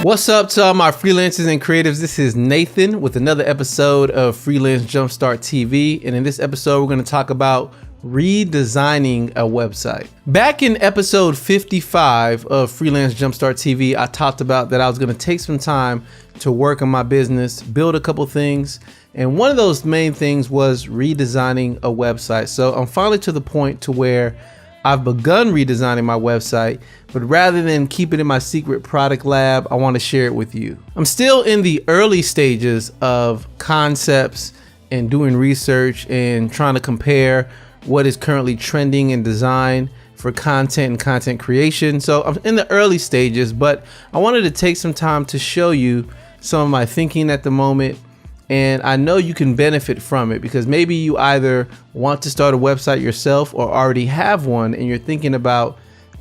What's up to all my freelancers and creatives? This is Nathan with another episode of Freelance Jumpstart TV. And in this episode, we're going to talk about redesigning a website. Back in episode 55 of Freelance Jumpstart TV, I talked about that I was going to take some time to work on my business, build a couple things. And one of those main things was redesigning a website. So I'm finally to the point to where I've begun redesigning my website, but rather than keep it in my secret product lab, I want to share it with you. I'm still in the early stages of concepts and doing research and trying to compare what is currently trending in design for content and content creation. So I'm in the early stages, but I wanted to take some time to show you some of my thinking at the moment. And I know you can benefit from it because maybe you either want to start a website yourself or already have one and you're thinking about,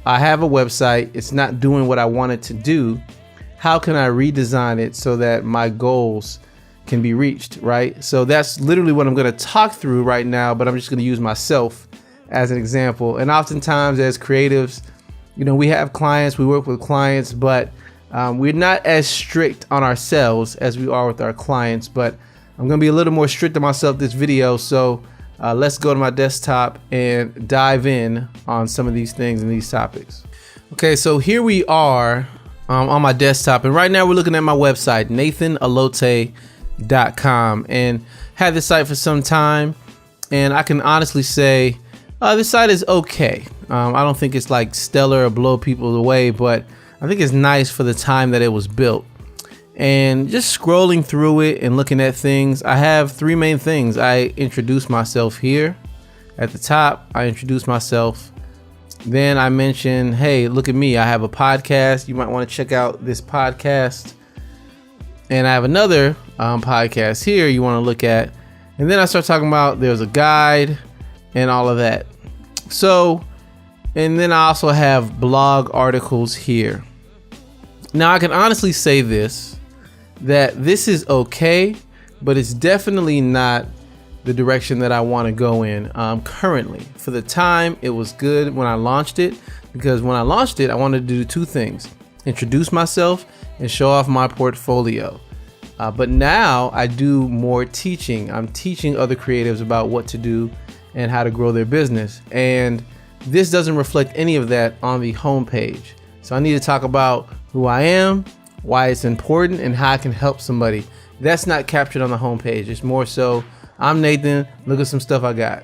I have a website, it's not doing what I want it to do. How can I redesign it so that my goals can be reached, right? So that's literally what I'm going to talk through right now, but I'm just going to use myself as an example. And oftentimes as creatives, we have clients, we work with clients, but we're not as strict on ourselves as we are with our clients, but I'm going to be a little more strict on myself this video. So let's go to my desktop and dive in on some of these things and these topics. Okay, so here we are on my desktop. And right now we're looking at my website, nathanallotey.com, and had this site for some time. And I can honestly say this site is okay. I don't think it's like stellar or blow people away, but I think it's nice for the time that it was built. And just scrolling through it and looking at things, I have three main things. I introduce myself here at the top. I introduce myself. Then I mention, hey, look at me. I have a podcast. You might want to check out this podcast. And I have another podcast here you want to look at. And then I start talking about there's a guide and all of that. And then I also have blog articles here. Now I can honestly say that this is okay, but it's definitely not the direction that I want to go in currently. For the time, it was good when I launched it, because when I launched it, I wanted to do two things: introduce myself and show off my portfolio. But now I do more teaching. I'm teaching other creatives about what to do and how to grow their business. And this doesn't reflect any of that on the homepage. So I need to talk about who I am, why it's important, and how I can help somebody. That's not captured on the homepage. It's more so, I'm Nathan, look at some stuff I got.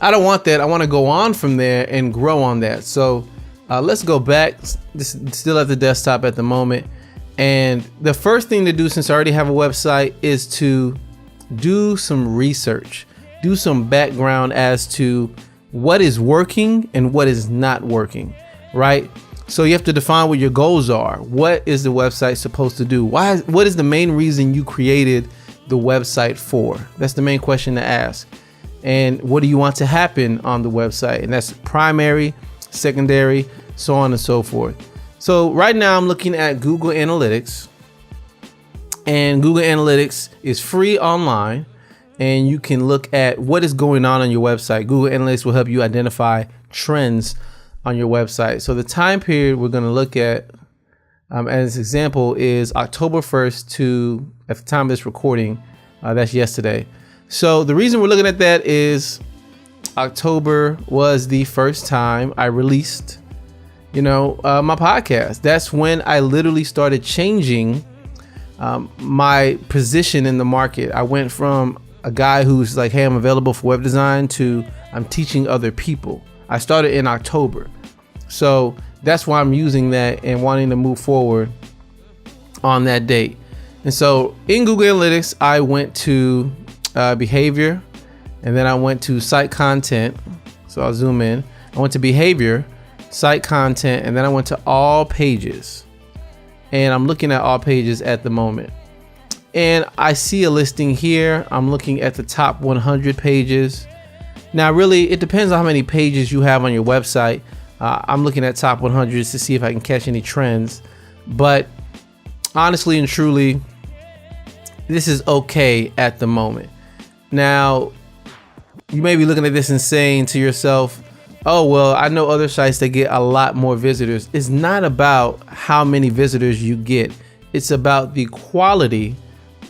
I don't want that. I want to go on from there and grow on that. So let's go back. This is still at the desktop at the moment. And the first thing to do, since I already have a website, is to do some research, do some background as to what is working and what is not working, right? So you have to define what your goals are. What is the website supposed to do? What is the main reason you created the website for? That's the main question to ask. And what do you want to happen on the website? And that's primary, secondary, so on and so forth. So right now I'm looking at Google Analytics, and Google Analytics is free online. And you can look at what is going on your website. Google Analytics will help you identify trends on your website. So the time period we're going to look at as an example is October 1st to, at the time of this recording, that's yesterday. So the reason we're looking at that is October was the first time I released, my podcast. That's when I literally started changing my position in the market. I went from a guy who's like, hey, I'm available for web design, to I'm teaching other people. I started in October. So that's why I'm using that and wanting to move forward on that date. And so in Google Analytics, I went to behavior, and then I went to site content. So I'll zoom in. I went to behavior, site content, and then I went to all pages. And I'm looking at all pages at the moment. And I see a listing here. I'm looking at the top 100 pages. Now, really, it depends on how many pages you have on your website. I'm looking at top 100 to see if I can catch any trends. But honestly and truly, this is okay at the moment. Now, you may be looking at this and saying to yourself, oh, well, I know other sites that get a lot more visitors. It's not about how many visitors you get. It's about the quality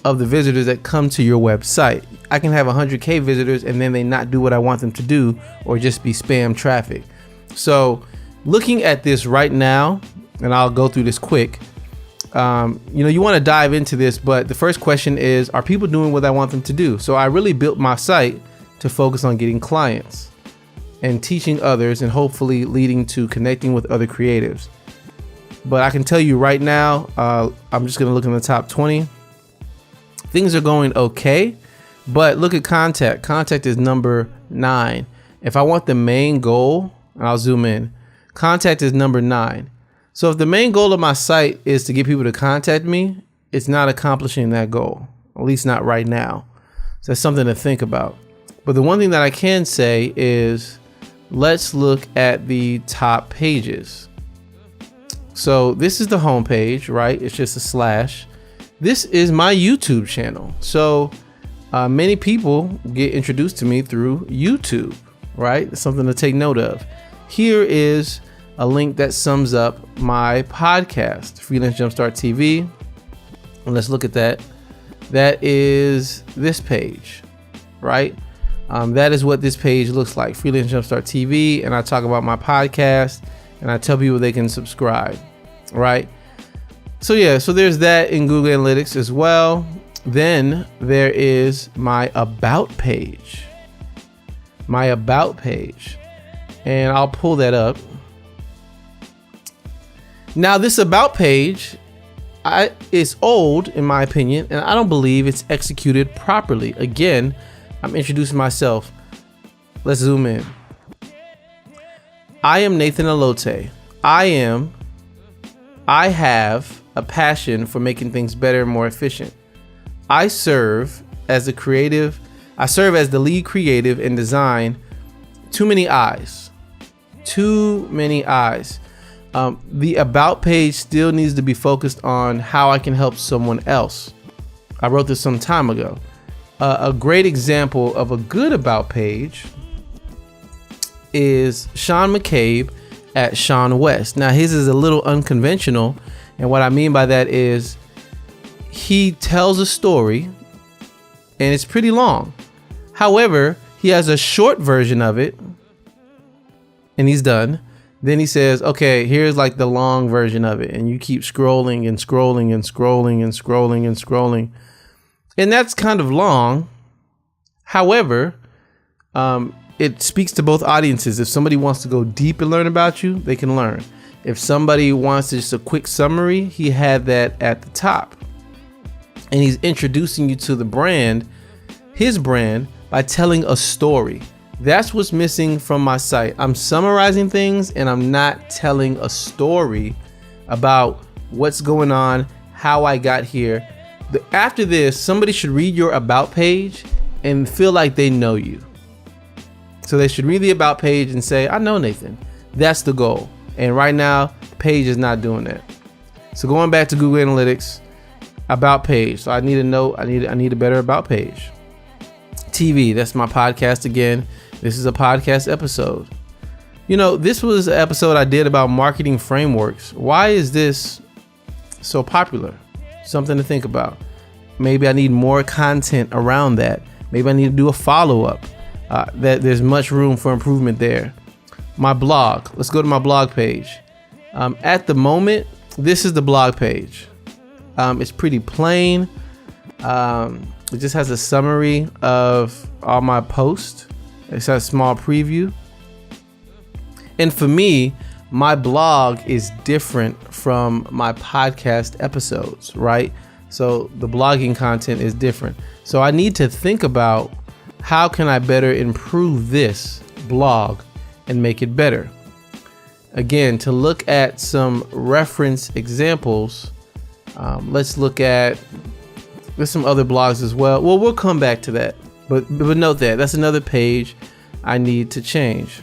of the visitors that come to your website. I can have 100K visitors and then they not do what I want them to do, or just be spam traffic. So looking at this right now, and I'll go through this quick. You want to dive into this, but the first question is, are people doing what I want them to do? So I really built my site to focus on getting clients and teaching others, and hopefully leading to connecting with other creatives. But I can tell you right now, I'm just going to look in the top 20. Things are going okay, but look at contact. Contact is number 9. If I want the main goal, I'll zoom in. Contact is number 9. So if the main goal of my site is to get people to contact me, it's not accomplishing that goal, at least not right now. So that's something to think about. But the one thing that I can say is, let's look at the top pages. So this is the home page, right? It's just a slash. This is my YouTube channel. So many people get introduced to me through YouTube, right? It's something to take note of. Here is a link that sums up my podcast, Freelance Jumpstart TV. And let's look at that. That is this page, right? That is what this page looks like, Freelance Jumpstart TV. And I talk about my podcast and I tell people they can subscribe, right? So yeah, so there's that in Google Analytics as well. Then there is my about page. My about page. And I'll pull that up. Now this about page is old in my opinion, and I don't believe it's executed properly. Again, I'm introducing myself. Let's zoom in. I am Nathan Allotey. I have a passion for making things better and more efficient. I serve as the lead creative in design. Too many eyes. The about page still needs to be focused on how I can help someone else. I wrote this some time ago. A great example of a good about page is Sean McCabe at Sean West. Now his is a little unconventional, and what I mean by that is he tells a story and it's pretty long. However, he has a short version of it and he's done. Then he says, okay, here's like the long version of it. And you keep scrolling and scrolling and scrolling and scrolling and scrolling. And that's kind of long. However, it speaks to both audiences. If somebody wants to go deep and learn about you, they can learn. If somebody wants just a quick summary, he had that at the top. And he's introducing you to the brand, his brand, by telling a story. That's what's missing from my site. I'm summarizing things and I'm not telling a story about what's going on, how I got here. After this, somebody should read your about page and feel like they know you. So they should read the about page and say, I know Nathan. That's the goal. And right now, the page is not doing that. So going back to Google Analytics, about page. So I need to know, I need a better about page. TV, that's my podcast again. This is a podcast episode. This was an episode I did about marketing frameworks. Why is this so popular? Something to think about. Maybe I need more content around that. Maybe I need to do a follow-up. That there's much room for improvement there. My blog. Let's go to my blog page. At the moment, this is the blog page. It's pretty plain. It just has a summary of all my posts. It's a small preview. And for me, my blog is different from my podcast episodes, right? So the blogging content is different. So I need to think about how can I better improve this blog and make it better. Again, to look at some reference examples, let's look at, there's some other blogs as well. Well, we'll come back to that. But note that's another page I need to change.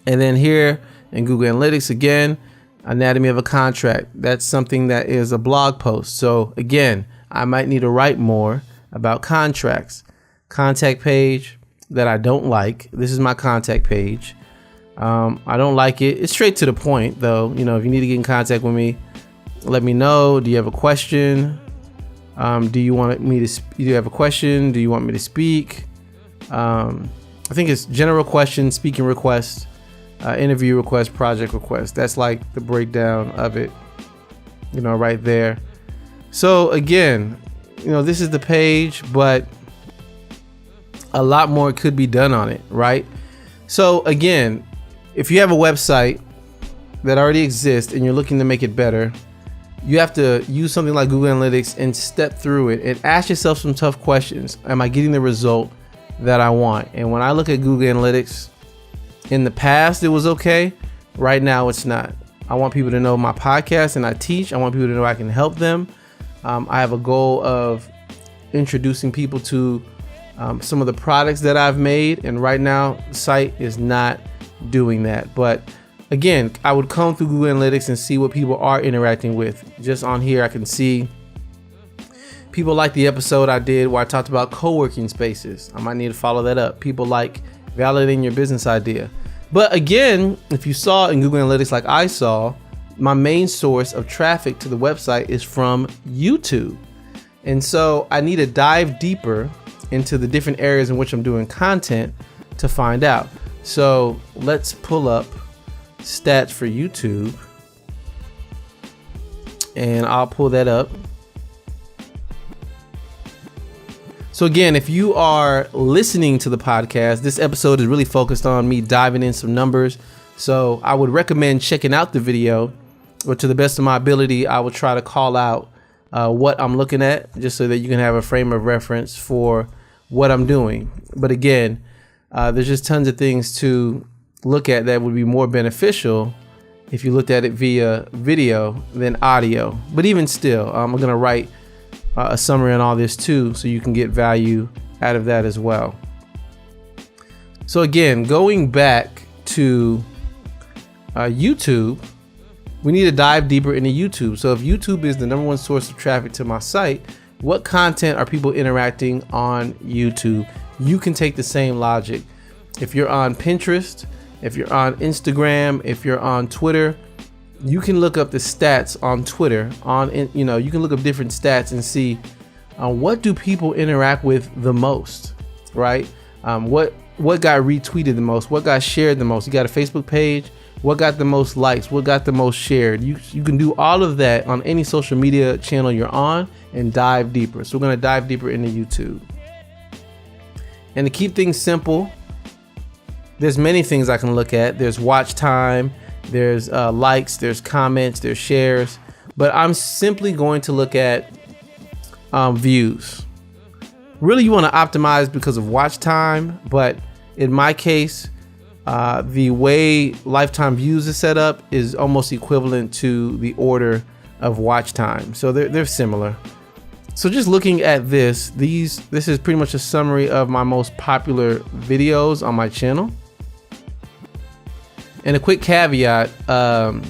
And then here in Google Analytics again, anatomy of a contract. That's something that is a blog post. So again, I might need to write more about contracts. Contact page that I don't like. This is my contact page. I don't like it. It's straight to the point, though. You know, if you need to get in contact with me, let me know. Do you have a question? Do you want me to? Do you have a question? Do you want me to speak? I think it's general questions, speaking requests, interview requests, project requests. That's like the breakdown of it, you know, right there. So again, you know, this is the page, but a lot more could be done on it, right? So again, if you have a website that already exists and you're looking to make it better, you have to use something like Google Analytics and step through it and ask yourself some tough questions. Am I getting the result that I want? And when I look at Google Analytics, in the past it was okay. Right now it's not. I want people to know my podcast and I teach. I want people to know I can help them. I have a goal of introducing people to some of the products that I've made, and right now the site is not doing that. But again, I would come through Google Analytics and see what people are interacting with. Just on here, I can see people like the episode I did where I talked about co-working spaces. I might need to follow that up. People like validating your business idea. But again, if you saw in Google Analytics like I saw, my main source of traffic to the website is from YouTube. And so I need to dive deeper into the different areas in which I'm doing content to find out. So let's pull up stats for YouTube, and I'll pull that up. So again, if you are listening to the podcast, this episode is really focused on me diving in some numbers. So I would recommend checking out the video, or to the best of my ability, I will try to call out what I'm looking at, just so that you can have a frame of reference for what I'm doing. But again, there's just tons of things to look at that would be more beneficial if you looked at it via video than audio. But even still, I'm going to write a summary on all this too, so you can get value out of that as well. So again, going back to YouTube, we need to dive deeper into YouTube. So if YouTube is the number one source of traffic to my site, what content are people interacting on YouTube? You can take the same logic. If you're on Pinterest, if you're on Instagram, if you're on Twitter, you can look up the stats on Twitter. You can look up different stats and see what do people interact with the most, right? What got retweeted the most? What got shared the most? You got a Facebook page. What got the most likes? What got the most shared? You can do all of that on any social media channel you're on and dive deeper. So we're going to dive deeper into YouTube. And to keep things simple, there's many things I can look at. There's watch time, there's likes, there's comments, there's shares. But I'm simply going to look at views. Really, you want to optimize because of watch time. But in my case, the way lifetime views is set up is almost equivalent to the order of watch time. So they're similar. So just looking at this is pretty much a summary of my most popular videos on my channel. And a quick caveat, the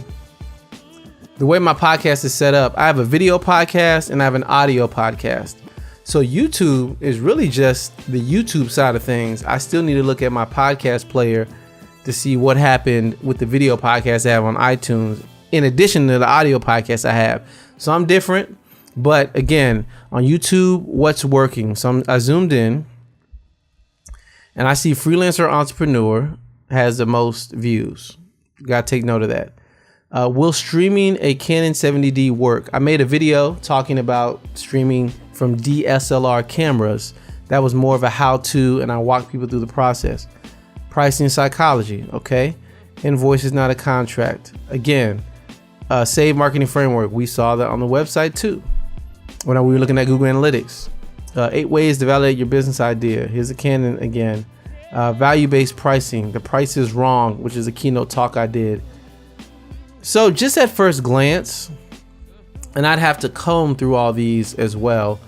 way my podcast is set up, I have a video podcast and I have an audio podcast. So YouTube is really just the YouTube side of things. I still need to look at my podcast player to see what happened with the video podcast I have on iTunes, in addition to the audio podcast I have. So I'm different, but again, on YouTube, what's working? So I zoomed in and I see Freelancer Entrepreneur has the most views. You gotta take note of that. Will streaming a Canon 70D work? I made a video talking about streaming from DSLR cameras. That was more of a how-to, and I walked people through the process. Pricing psychology, okay? Invoice is not a contract. Again, Save Marketing Framework. We saw that on the website too when we were looking at Google Analytics. 8 ways to validate your business idea. Here's a Canon again. Value-based pricing. The price is wrong, which is a keynote talk I did. So just at first glance, and I'd have to comb through all these as well,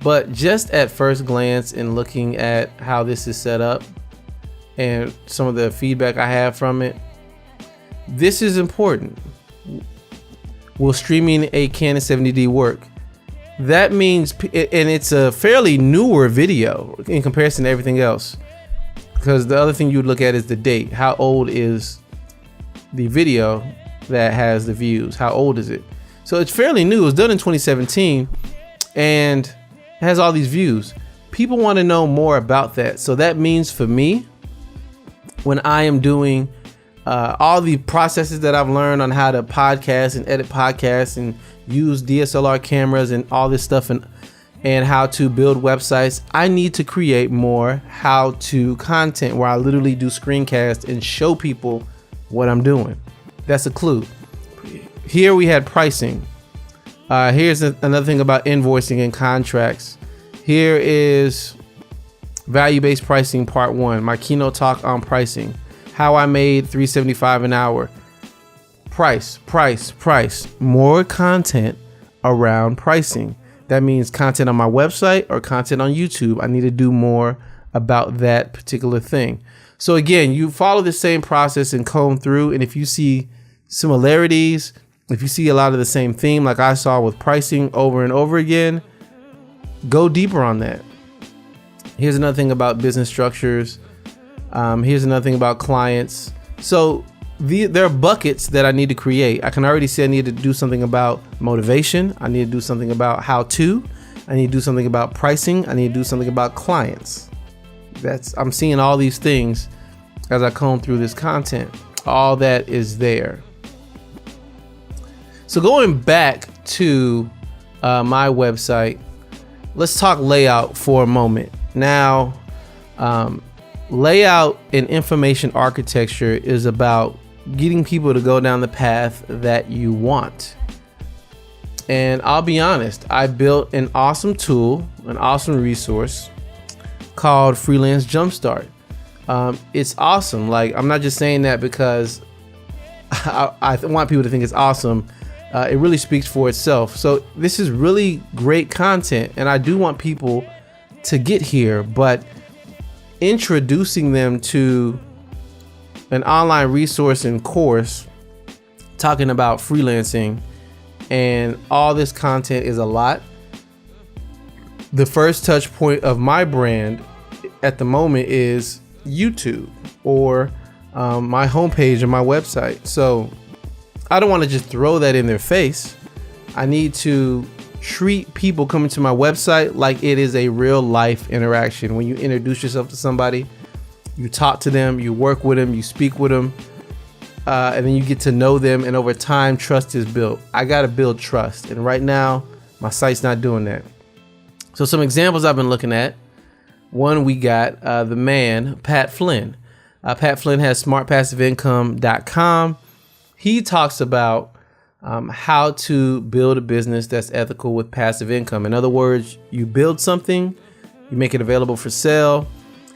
but just at first glance and looking at how this is set up and some of the feedback I have from it, this is important. Will streaming a Canon 70D work? That means, and it's a fairly newer video in comparison to everything else, because the other thing you would look at is the date. How old is the video that has the views. How old is it? So it's fairly new. It was done in 2017 and has all these views. People want to know more about that. So that means for me, when I am doing all the processes that I've learned on how to podcast and edit podcasts and use DSLR cameras and all this stuff and how to build websites, I need to create more how-to content where I literally do screencasts and show people what I'm doing. That's a clue. Here we had pricing. Here's another thing about invoicing and contracts. Here is value-based pricing part 1, my keynote talk on pricing, how I made $3.75 an hour. Price. More content around pricing. That means content on my website or content on YouTube. I need to do more about that particular thing. So again, you follow the same process and comb through. And if you see similarities, if you see a lot of the same theme, like I saw with pricing over and over again, go deeper on that. Here's another thing about business structures. Here's another thing about clients. So there are buckets that I need to create. I can already see I need to do something about motivation. I need to do something about how to. I need to do something about pricing. I need to do something about clients. I'm seeing all these things as I comb through this content. All that is there. So going back to my website, let's talk layout for a moment. Now, layout and information architecture is about getting people to go down the path that you want. And I'll be honest, I built an awesome tool, an awesome resource called Freelance Jumpstart. It's awesome. Like, I'm not just saying that because I want people to think it's awesome. It really speaks for itself. So this is really great content, and I do want people to get here, but introducing them to an online resource and course talking about freelancing and all this content is a lot. The first touch point of my brand at the moment is YouTube or my homepage and my website. So I don't want to just throw that in their face. I need to treat people coming to my website like it is a real life interaction. When you introduce yourself to somebody, you talk to them, you work with them, you speak with them, and then you get to know them. And over time, trust is built. I got to build trust. And right now, my site's not doing that. So some examples I've been looking at. One, we got the man, Pat Flynn. Pat Flynn has smartpassiveincome.com. He talks about how to build a business that's ethical with passive income. In other words, you build something, you make it available for sale,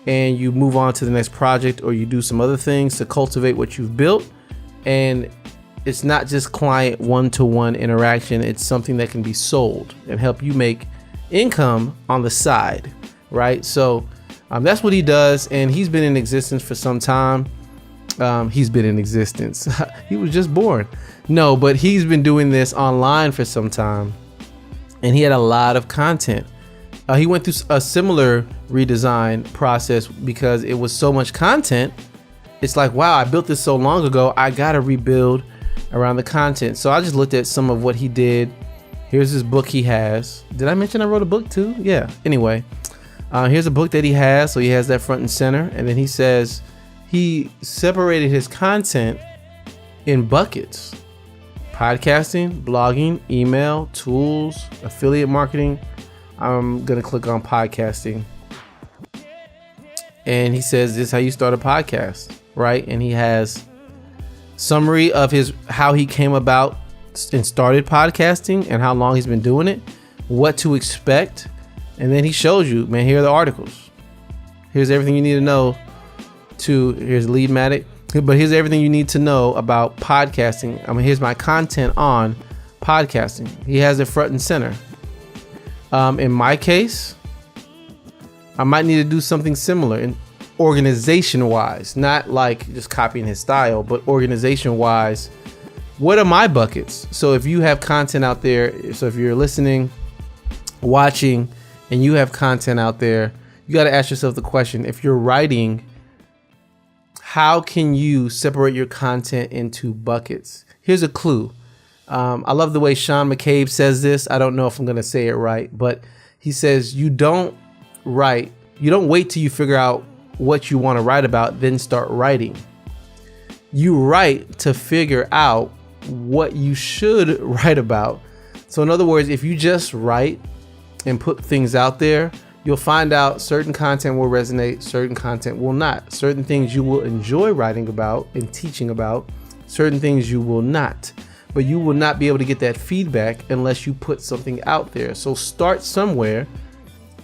and you move on to the next project, or you do some other things to cultivate what you've built. And it's not just client one-to-one interaction. It's something that can be sold and help you make income on the side, right? So that's what he does, and he's been in existence for some time. He's been in existence. He was just born. No, but he's been doing this online for some time, and he had a lot of content. He went through a similar redesign process because it was so much content. It's like, wow, I built this so long ago. I got to rebuild around the content. So I just looked at some of what he did. Here's his book he has. Did I mention I wrote a book too? Yeah. Anyway, here's a book that he has. So he has that front and center. And then he says he separated his content in buckets: podcasting, blogging, email, tools, affiliate marketing. I'm going to click on podcasting. And he says, this is how you start a podcast, right? And he has summary of how he came about and started podcasting and how long he's been doing it, what to expect. And then he shows you, man, here are the articles. Here's everything you need to know here's Leadmatic, but here's everything you need to know about podcasting. Here's my content on podcasting. He has it front and center. In my case, I might need to do something similar in organization wise, not like just copying his style, but organization wise. What are my buckets? So if you have content out there, so if you're listening, watching, and you have content out there, you got to ask yourself the question: if you're writing, how can you separate your content into buckets? Here's a clue. I love the way Sean McCabe says this. I don't know if I'm going to say it right, but he says you don't wait till you figure out what you want to write about, then start writing. You write to figure out what you should write about. So in other words, if you just write and put things out there, you'll find out certain content will resonate, certain content will not. Certain things you will enjoy writing about and teaching about, certain things you will not. But you will not be able to get that feedback unless you put something out there. So start somewhere,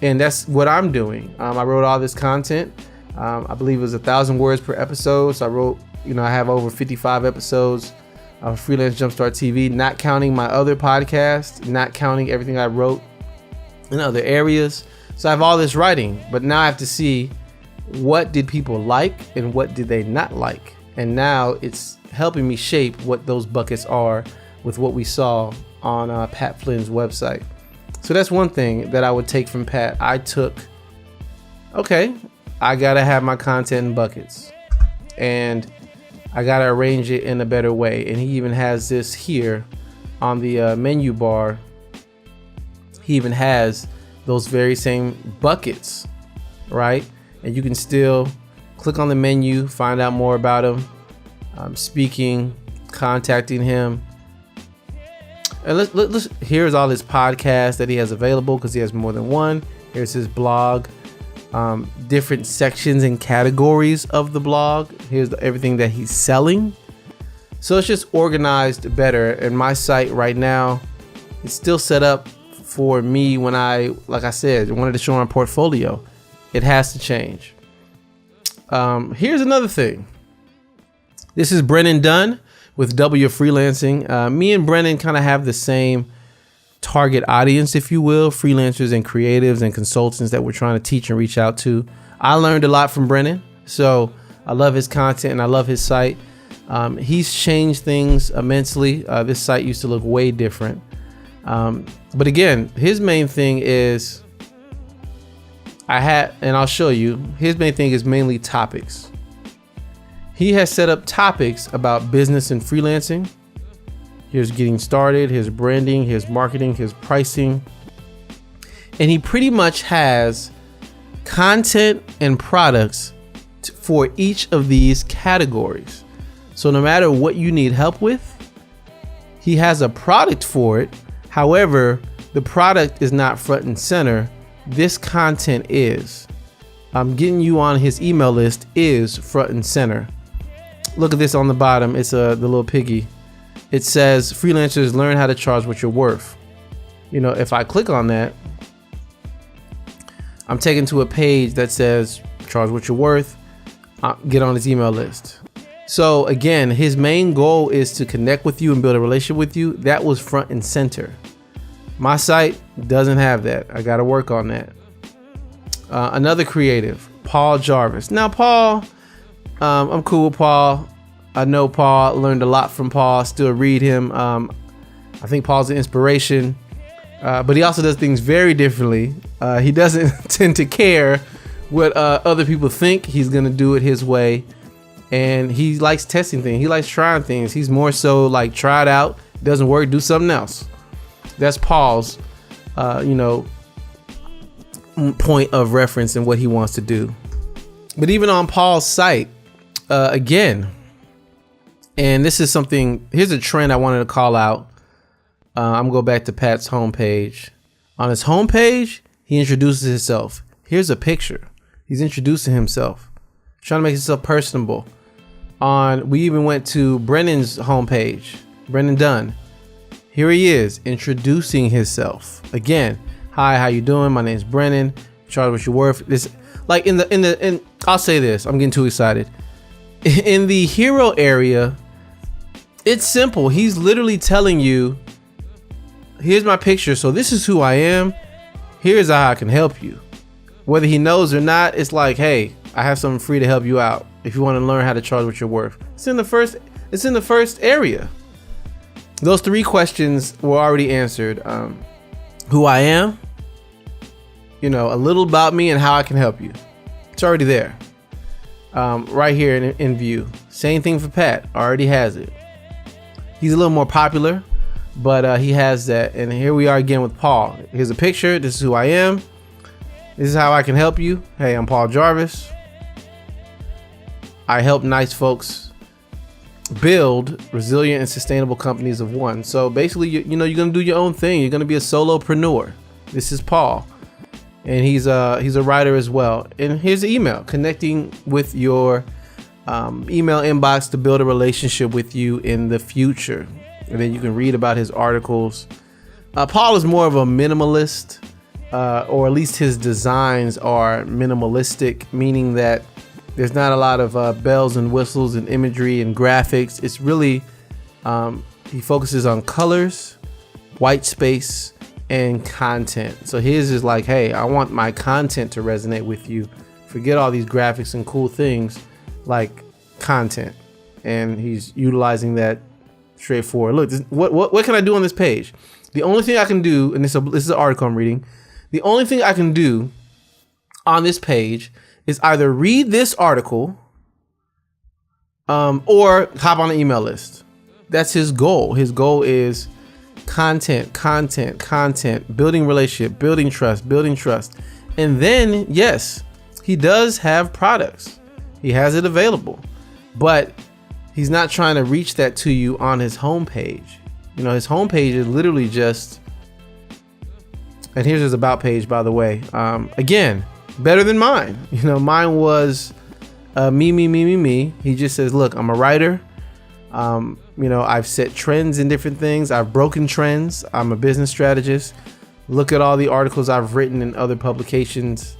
and that's what I'm doing. I wrote all this content. I believe it was 1,000 words per episode. So I wrote, I have over 55 episodes of Freelance Jumpstart TV, not counting my other podcast, not counting everything I wrote in other areas. So I have all this writing, but now I have to see what did people like and what did they not like. And now it's helping me shape what those buckets are with what we saw on Pat Flynn's website. So that's one thing that I would take from Pat. I took, okay, I gotta have my content in buckets, and I gotta arrange it in a better way. And he even has this here on the menu bar. He even has those very same buckets, right? And you can still click on the menu, find out more about him, speaking, contacting him. And let's here's all his podcasts that he has available, because he has more than one. Here's his blog, different sections and categories of the blog. Here's everything that he's selling. So it's just organized better. And my site right now is still set up for me when like I said, wanted to show my portfolio. It has to change. Here's another thing. This is Brennan Dunn with W Freelancing. Me and Brennan kind of have the same target audience, if you will, freelancers and creatives and consultants that we're trying to teach and reach out to. I learned a lot from Brennan, so I love his content and I love his site. He's changed things immensely. This site used to look way different. But again, his main thing is, and I'll show you, his main thing is mainly topics. He has set up topics about business and freelancing. Here's getting started, here's branding, here's marketing, here's pricing. And he pretty much has content and products for each of these categories. So no matter what you need help with, he has a product for it. However, the product is not front and center. This content is. Getting you on his email list is front and center. Look at this on the bottom. It's the little piggy. It says freelancers learn how to charge what you're worth. If I click on that, I'm taken to a page that says charge what you're worth. Get on his email list. So again, his main goal is to connect with you and build a relationship with you. That was front and center. My site doesn't have that. I got to work on that. Another creative, Paul Jarvis. Now, Paul, I'm cool with Paul. I know Paul, learned a lot from Paul, still read him. I think Paul's an inspiration, but he also does things very differently. He doesn't tend to care what other people think. He's going to do it his way. And he likes testing things. He likes trying things. He's more so like, try it out. Doesn't work, do something else. That's Paul's, point of reference and what he wants to do. But even on Paul's site, again, and this is something, here's a trend I wanted to call out. I'm gonna go back to Pat's homepage. On his homepage, he introduces himself. Here's a picture. He's introducing himself, trying to make himself personable. We even went to Brennan's homepage, Brennan Dunn. Here he is introducing himself. Again, hi, how you doing? My name's Brennan. Charge what you're worth. This, like in I'll say this, I'm getting too excited. In the hero area, it's simple. He's literally telling you, here's my picture. So this is who I am. Here's how I can help you. Whether he knows or not, it's like, hey, I have something free to help you out. If you want to learn how to charge what you're worth, it's in the first area. Those 3 questions were already answered. Who I am, a little about me and how I can help you. It's already there. right here in view. Same thing for Pat. Already has it. He's a little more popular, but he has that. And here we are again with Paul. Here's a picture. This is who I am. This is how I can help you. Hey, I'm Paul Jarvis. I help nice folks build resilient and sustainable companies of one. So basically, you're going to do your own thing. You're going to be a solopreneur. This is Paul. And he's a writer as well. And here's the email, connecting with your email inbox to build a relationship with you in the future. And then you can read about his articles. Paul is more of a minimalist, or at least his designs are minimalistic, meaning that there's not a lot of bells and whistles and imagery and graphics. It's really, he focuses on colors, white space, and content. So his is like, hey, I want my content to resonate with you. Forget all these graphics and cool things, like content. And he's utilizing that straightforward. Look, what can I do on this page? The only thing I can do, and this is an article I'm reading, the only thing I can do on this page is either read this article or hop on the email list. That's his goal. His goal is content, building relationship, building trust. And then, yes, he does have products. He has it available, but he's not trying to reach that to you on his homepage. His homepage is literally just, and here's his about page, by the way. Again, better than mine. Mine was me. He just says, look, I'm a writer. I've set trends in different things. I've broken trends. I'm a business strategist. Look at all the articles I've written in other publications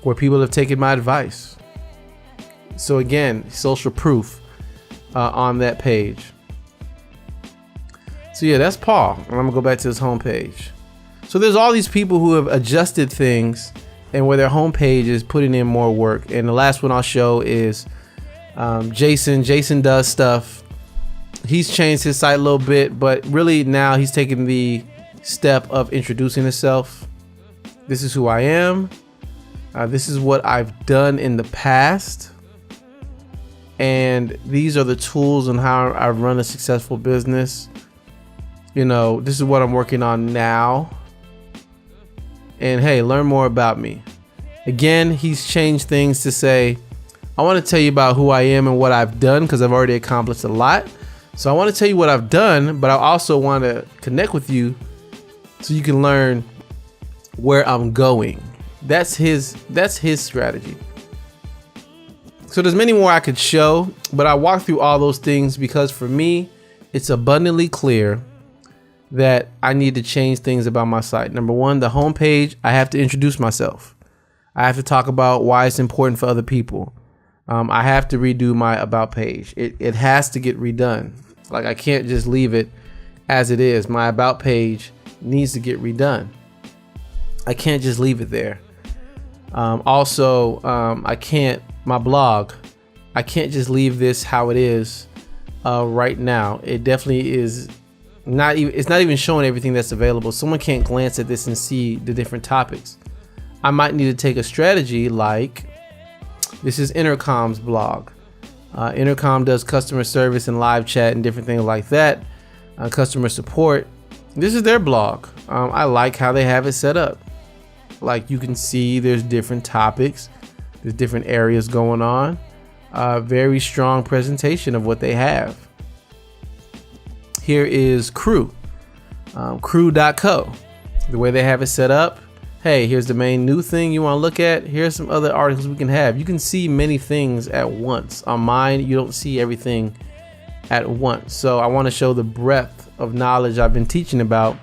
where people have taken my advice. So again, social proof on that page. So yeah, that's Paul. And I'm gonna go back to his homepage. So there's all these people who have adjusted things and where their homepage is putting in more work. And the last one I'll show is Jason. Jason does stuff. He's changed his site a little bit, but really now he's taking the step of introducing himself. This is who I am. This is what I've done in the past. And these are the tools on how I run a successful business. This is what I'm working on now. And hey, learn more about me. Again, he's changed things to say, I want to tell you about who I am and what I've done, because I've already accomplished a lot. So I want to tell you what I've done, but I also want to connect with you so you can learn where I'm going. That's his strategy. So there's many more I could show, but I walked through all those things because for me, it's abundantly clear that I need to change things about my site. Number one, the homepage, I have to introduce myself. I have to talk about why it's important for other people. I have to redo my about page. It has to get redone. Like, I can't just leave it as it is. My about page needs to get redone. I can't just leave it there. My blog, I can't just leave this how it is right now. It definitely is not even, it's not even showing everything that's available. Someone can't glance at this and see the different topics. I might need to take a strategy like, this is Intercom's blog. Intercom does customer service and live chat and different things like that. Customer support. This is their blog. I like how they have it set up. Like, you can see there's different topics. There's different areas going on. Very strong presentation of what they have. Here is Crew. Crew.co. The way they have it set up. Hey, here's the main new thing you want to look at. Here's some other articles we can have. You can see many things at once. On mine, you don't see everything at once. So I want to show the breadth of knowledge I've been teaching about.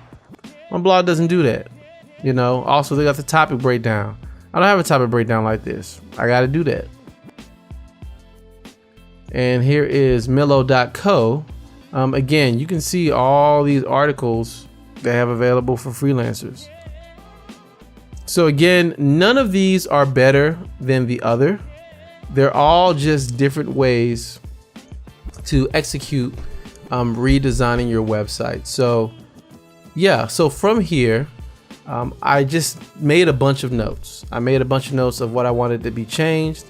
My blog doesn't do that. Also, they got the topic breakdown. I don't have a topic breakdown like this. I got to do that. And here is Millo.co. Again, you can see all these articles they have available for freelancers. So again, none of these are better than the other. They're all just different ways to execute redesigning your website. So yeah, so from here, I just made a bunch of notes. I made a bunch of notes of what I wanted to be changed.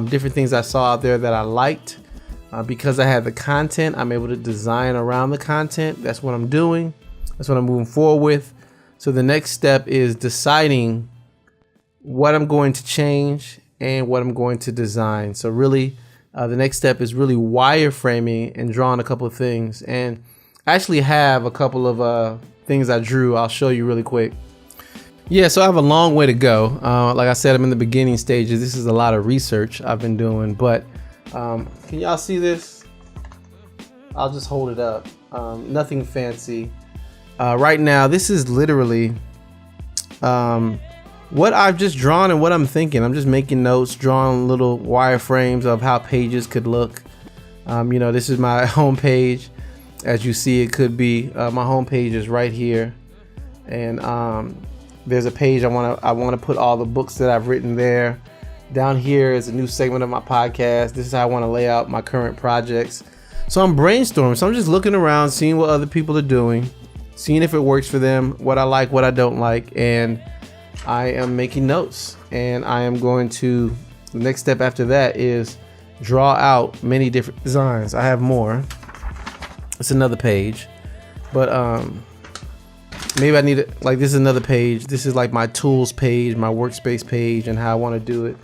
different things I saw out there that I liked. Because I had the content, I'm able to design around the content. That's what I'm doing. That's what I'm moving forward with. So the next step is deciding what I'm going to change and what I'm going to design. So really, the next step is really wireframing and drawing a couple of things. And I actually have a couple of things I drew. I'll show you really quick. Yeah, so I have a long way to go. Like I said, I'm in the beginning stages. This is a lot of research I've been doing, but can y'all see this? I'll just hold it up. Nothing fancy. Right now, this is literally what I've just drawn and what I'm thinking. I'm just making notes, drawing little wireframes of how pages could look. This is my home page. As you see, it could be my home page is right here, and there's a page I want to put all the books that I've written there. Down here is a new segment of my podcast. This is how I want to lay out my current projects. So I'm brainstorming. So I'm just looking around, seeing what other people are doing, seeing if it works for them, what I like, what I don't like, and I am making notes. And I am going to, the next step after that is draw out many different designs. I have more. It's another page, but maybe I need it. Like, this is another page. This is like my tools page, my workspace page, and how I want to do it.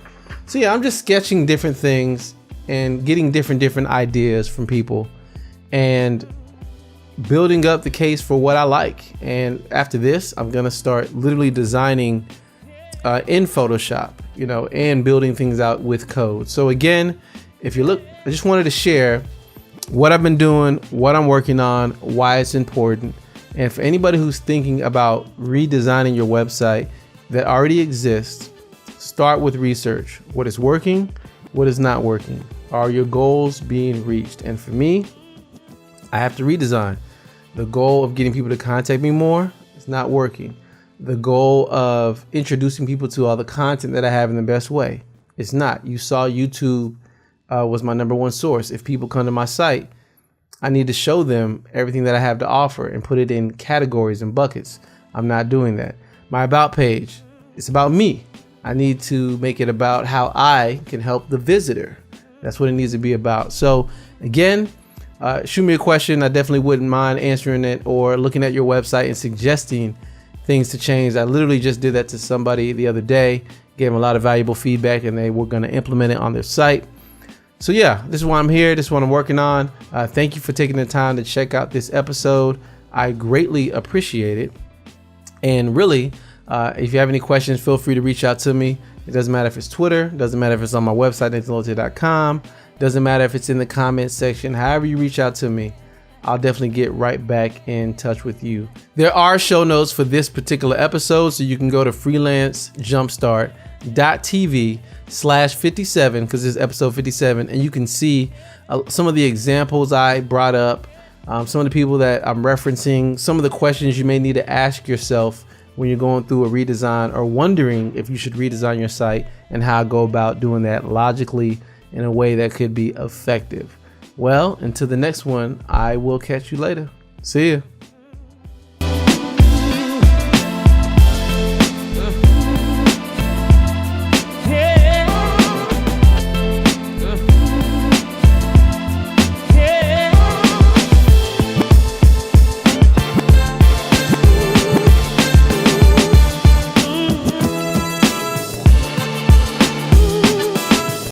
So yeah, I'm just sketching different things and getting different ideas from people and building up the case for what I like. And after this, I'm gonna start literally designing in Photoshop, and building things out with code. So again, if you look, I just wanted to share what I've been doing, what I'm working on, why it's important. And for anybody who's thinking about redesigning your website that already exists, start with research. What is working? What is not working? Are your goals being reached? And for me, I have to redesign. The goal of getting people to contact me more is not working. The goal of introducing people to all the content that I have in the best way, it's not. You saw YouTube was my number one source. If people come to my site, I need to show them everything that I have to offer and put it in categories and buckets. I'm not doing that. My about page, it's about me. I need to make it about how I can help the visitor. That's what it needs to be about. So again, shoot me a question. I definitely wouldn't mind answering it or looking at your website and suggesting things to change. I literally just did that to somebody the other day, gave them a lot of valuable feedback, and they were going to implement it on their site. So yeah, this is why I'm here. This is what I'm working on. Thank you for taking the time to check out this episode. I greatly appreciate it. And really, if you have any questions, feel free to reach out to me. It doesn't matter if it's Twitter. It doesn't matter if it's on my website, Allotey.com. Doesn't matter if it's in the comments section. However you reach out to me, I'll definitely get right back in touch with you. There are show notes for this particular episode, so you can go to freelancejumpstart.tv/57, because this is episode 57, and you can see some of the examples I brought up, some of the people that I'm referencing, some of the questions you may need to ask yourself when you're going through a redesign or wondering if you should redesign your site, and how I go about doing that logically in a way that could be effective. Well, until the next one, I will catch you later. See ya.